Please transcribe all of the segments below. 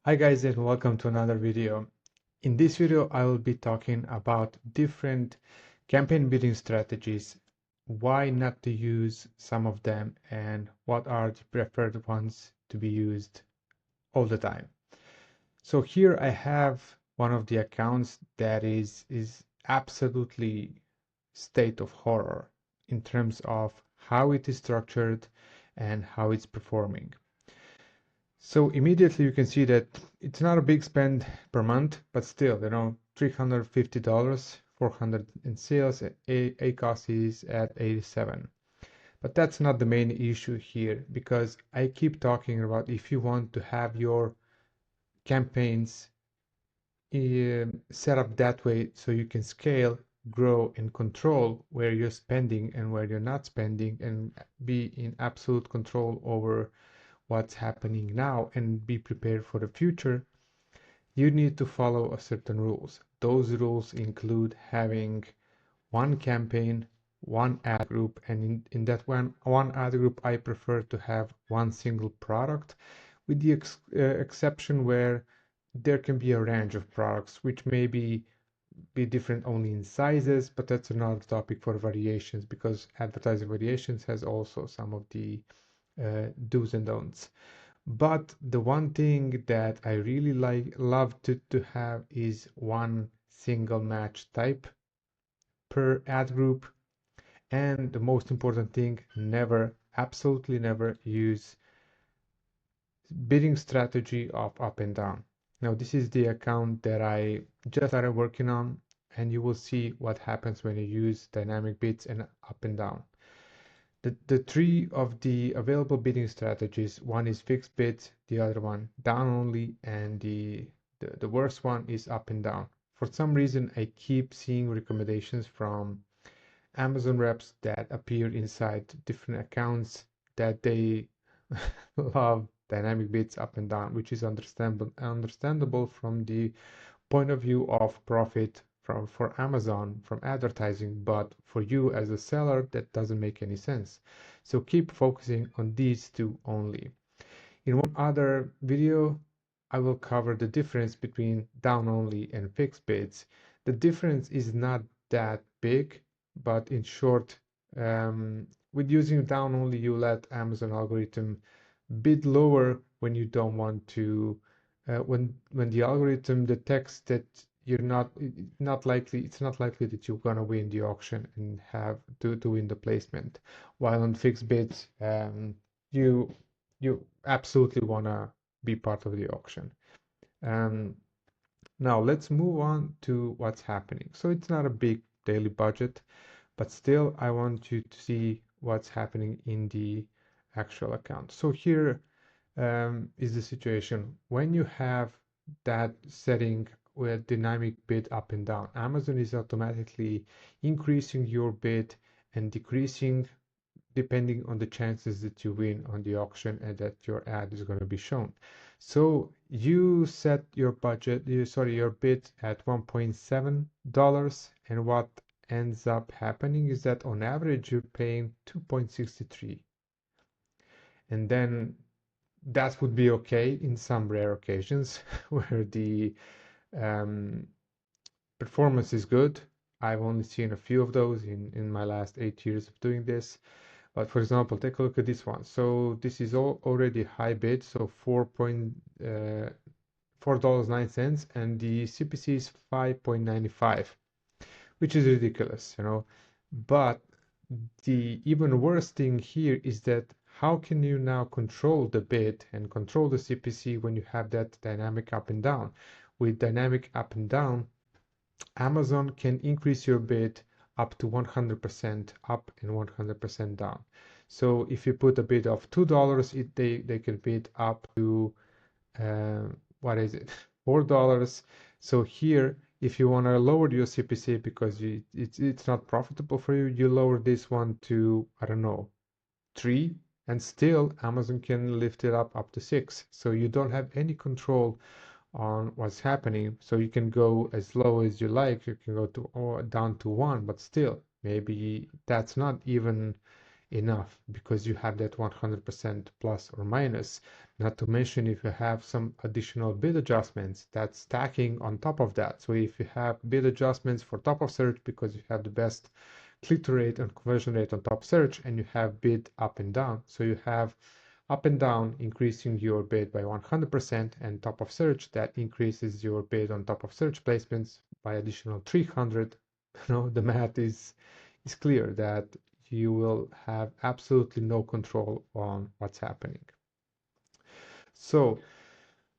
Hi guys and welcome to another video. In this video I will be talking about different campaign bidding strategies, why not to use some of them and what are the preferred ones to be used all the time. So here I have one of the accounts that is absolutely state of horror in terms of how it is structured and how it's performing. So immediately you can see that it's not a big spend per month, but still, $350, 400 in sales, ACoS is at 87. But that's not the main issue here because I keep talking about if you want to have your campaigns set up that way so you can scale, grow, and control where you're spending and where you're not spending and be in absolute control over what's happening now and be prepared for the future, you need to follow a certain rules. Those rules include having one campaign, one ad group, and in that one ad group, I prefer to have one single product, with the exception where there can be a range of products, which may be different only in sizes, but that's another topic for variations because advertising variations has also some of the do's and don'ts. But the one thing that I really love to have is one single match type per ad group. And the most important thing, never, absolutely never use bidding strategy of up and down. Now, this is the account that I just started working on, and you will see what happens when you use dynamic bids and up and down. The three of the available bidding strategies, one is fixed bids, the other one down only, and the worst one is up and down. For some reason, I keep seeing recommendations from Amazon reps that appear inside different accounts that they love dynamic bids up and down, which is understandable from the point of view of profit for Amazon from advertising, but for you as a seller, that doesn't make any sense. So keep focusing on these two only. In one other video, I will cover the difference between down only and fixed bids. The difference is not that big, but in short, with using down only, you let Amazon algorithm bid lower when you don't want to, when the algorithm detects that you're it's not likely that you're gonna win the auction and have to win the placement. While on fixed bids, you you absolutely wanna be part of the auction. Um, Now let's move on to what's happening. So it's not a big daily budget, but still I want you to see what's happening in the actual account. So here is the situation. When you have that setting with dynamic bid up and down, Amazon is automatically increasing your bid and decreasing depending on the chances that you win on the auction and that your ad is going to be shown. So you set your budget, your bid at $1.7, and what ends up happening is that on average you're paying 2.63. And then that would be okay in some rare occasions where the um, performance is good. I've only seen a few of those in my last 8 years of doing this. But for example, take a look at this one. So this is already high bid, so $4.09, and the CPC is 5.95, which is ridiculous, But the even worse thing here is that how can you now control the bid and control the CPC when you have that dynamic up and down? With dynamic up and down, Amazon can increase your bid up to 100% up and 100% down. So if you put a bid of $2, they can bid up to what is it, $4. So here, if you want to lower your CPC because it's not profitable for you, you lower this one to, I don't know, 3, and still Amazon can lift it up to 6. So you don't have any control on what's happening. So you can go as low as you like. You can go to or down to 1, but still maybe that's not even enough because you have that 100% plus or minus. Not to mention if you have some additional bid adjustments, that's stacking on top of that. So if you have bid adjustments for top of search because you have the best click-through rate and conversion rate on top search, and you have bid up and down. So you have up and down increasing your bid by 100%, and top of search that increases your bid on top of search placements by additional 300. The math is clear that you will have absolutely no control on what's happening. So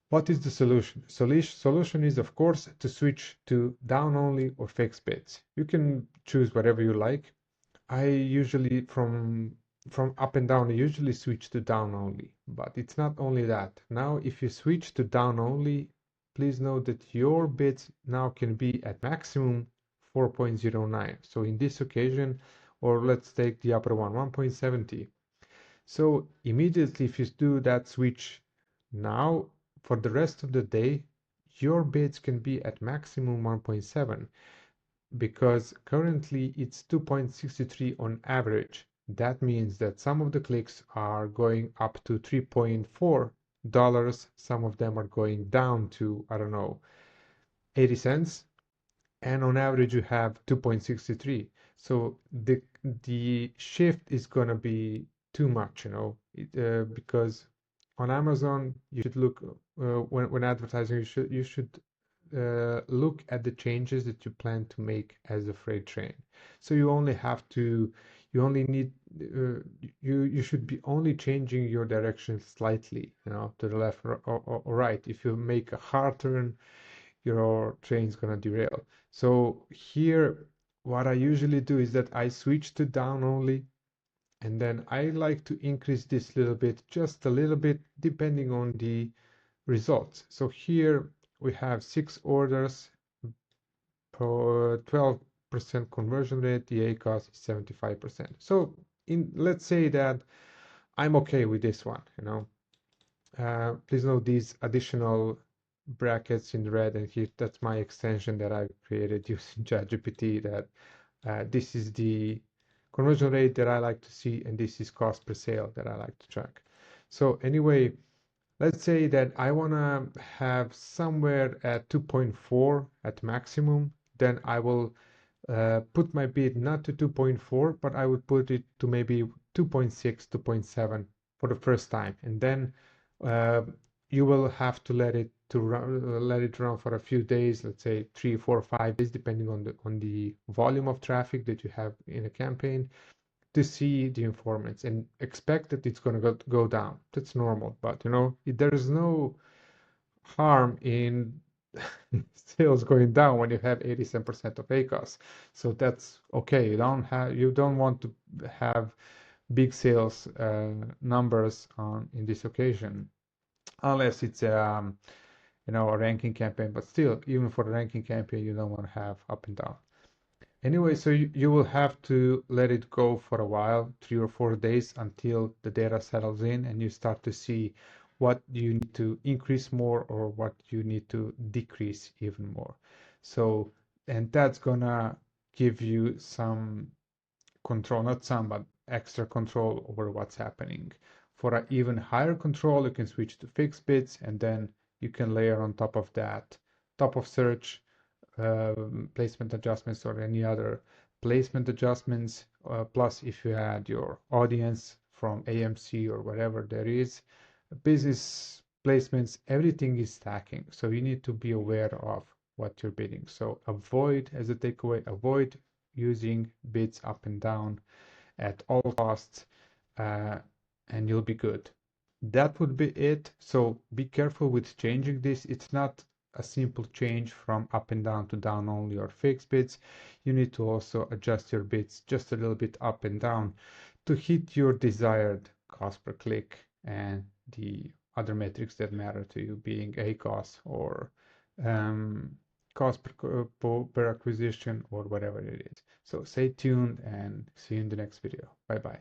what is the solution? Solution is, of course, to switch to down only or fixed bids. You can choose whatever you like. I usually from up and down, I usually switch to down only, but it's not only that. Now, if you switch to down only, please note that your bids now can be at maximum 4.09. So in this occasion, or let's take the upper one, 1.70. So immediately if you do that switch now, for the rest of the day, your bids can be at maximum 1.7 because currently it's 2.63 on average. That means that some of the clicks are going up to $3.4. Some of them are going down to, I don't know, 80 cents. And on average, you have 2.63. So the shift is going to be too much, because on Amazon, you should look when advertising, you should look at the changes that you plan to make as a freight train. So you only have to, you only need, you should be only changing your direction slightly, to the left or right. If you make a hard turn, your train's gonna derail. So here, what I usually do is that I switch to down only, and then I like to increase this little bit, just a little bit, depending on the results. So here we have 6 orders per 12% conversion rate. The ACoS is 75%. So let's say that I'm okay with this one, please note these additional brackets in red, and here that's my extension that I've created using ChatGPT, that this is the conversion rate that I like to see, and this is cost per sale that I like to track. So anyway, let's say that I want to have somewhere at 2.4 at maximum, then I will put my bid not to 2.4, but I would put it to maybe 2.6, 2.7 for the first time, and then uh, you will have to let it run for a few days, let's say 3, 4, 5 days, depending on the volume of traffic that you have in a campaign, to see the informants, and expect that it's going to go down. That's normal, but there is no harm in sales going down when you have 87% of ACoS. So that's okay. You don't want to have big sales numbers in this occasion, unless it's a ranking campaign. But still, even for a ranking campaign, you don't want to have up and down. Anyway, so you will have to let it go for a while, 3 or 4 days, until the data settles in and you start to see what you need to increase more or what you need to decrease even more. So, and that's gonna give you some control, not some, but extra control over what's happening. For an even higher control, you can switch to fixed bids, and then you can layer on top of that, top of search, placement adjustments or any other placement adjustments. Plus, if you add your audience from AMC or whatever there is, business placements, everything is stacking. So you need to be aware of what you're bidding. So avoid, as a takeaway, avoid using bids up and down at all costs, and you'll be good. That would be it. So be careful with changing this. It's not a simple change from up and down to down only or fixed bids. You need to also adjust your bids just a little bit up and down to hit your desired cost per click and the other metrics that matter to you, being ACoS or cost per acquisition or whatever it is. So stay tuned and see you in the next video. Bye bye.